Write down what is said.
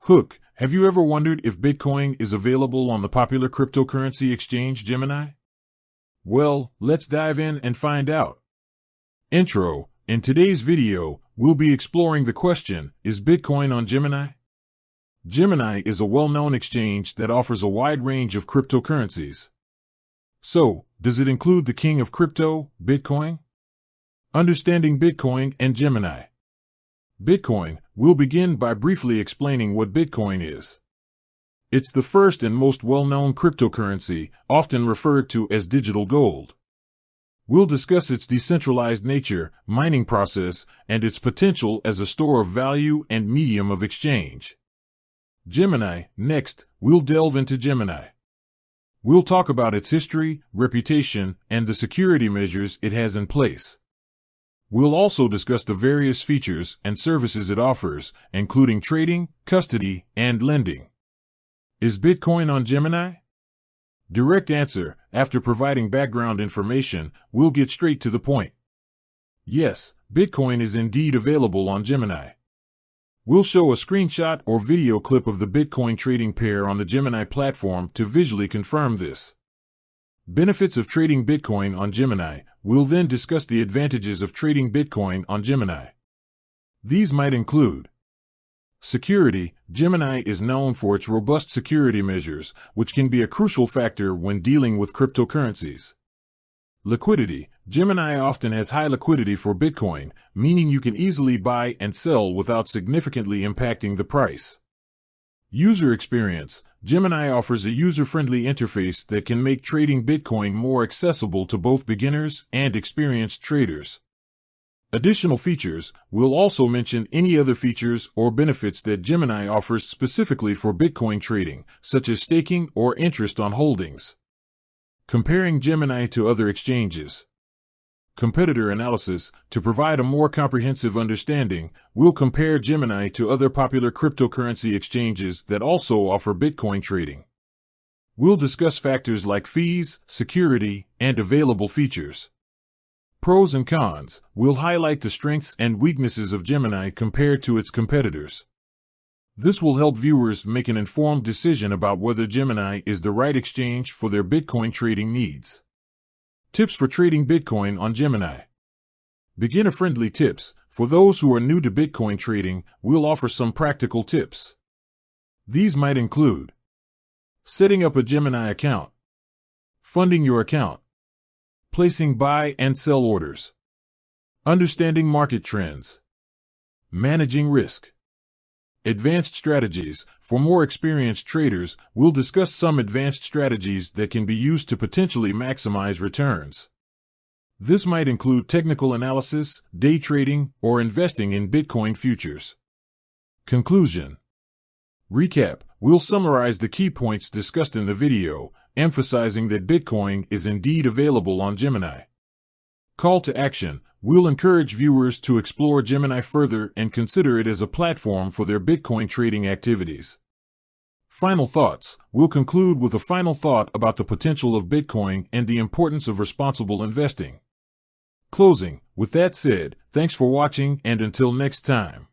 Hook, have you ever wondered if Bitcoin is available on the popular cryptocurrency exchange Gemini? Well, let's dive in and find out. Intro. In today's video, we'll be exploring the question, is Bitcoin on Gemini? Gemini is a well-known exchange that offers a wide range of cryptocurrencies. So, does it include the king of crypto, Bitcoin? Understanding Bitcoin and Gemini. Bitcoin. We'll begin by briefly explaining what Bitcoin is. It's the first and most well-known cryptocurrency, often referred to as digital gold. We'll discuss its decentralized nature, mining process, and its potential as a store of value and medium of exchange. Gemini. Next, we'll delve into Gemini. We'll talk about its history, reputation, and the security measures it has in place. We'll also discuss the various features and services it offers, including trading, custody, and lending. Is Bitcoin on Gemini? Direct answer. After providing background information, we'll get straight to the point. Yes, Bitcoin is indeed available on Gemini. We'll show a screenshot or video clip of the Bitcoin trading pair on the Gemini platform to visually confirm this. Benefits of trading Bitcoin on Gemini. We'll then discuss the advantages of trading Bitcoin on Gemini. These might include security. Gemini is known for its robust security measures, which can be a crucial factor when dealing with cryptocurrencies. Liquidity. Gemini often has high liquidity for Bitcoin, meaning you can easily buy and sell without significantly impacting the price. User experience. Gemini offers a user-friendly interface that can make trading Bitcoin more accessible to both beginners and experienced traders. Additional features. We'll also mention any other features or benefits that Gemini offers specifically for Bitcoin trading, such as staking or interest on holdings. Comparing Gemini to other exchanges. Competitor analysis. To provide a more comprehensive understanding, we'll compare Gemini to other popular cryptocurrency exchanges that also offer Bitcoin trading. We'll discuss factors like fees, security, and available features. Pros and cons. We'll highlight the strengths and weaknesses of Gemini compared to its competitors. This will help viewers make an informed decision about whether Gemini is the right exchange for their Bitcoin trading needs. Tips for trading Bitcoin on Gemini. Beginner-friendly tips. For those who are new to Bitcoin trading, we'll offer some practical tips. These might include setting up a Gemini account, funding your account, placing buy and sell orders, understanding market trends, managing risk. Advanced strategies. For more experienced traders, we'll discuss some advanced strategies that can be used to potentially maximize returns. This might include technical analysis, day trading, or investing in Bitcoin futures. Conclusion. Recap. We'll summarize the key points discussed in the video, emphasizing that Bitcoin is indeed available on Gemini. Call to action. We'll encourage viewers to explore Gemini further and consider it as a platform for their Bitcoin trading activities. Final thoughts. We'll conclude with a final thought about the potential of Bitcoin and the importance of responsible investing. Closing. With that said, thanks for watching and until next time.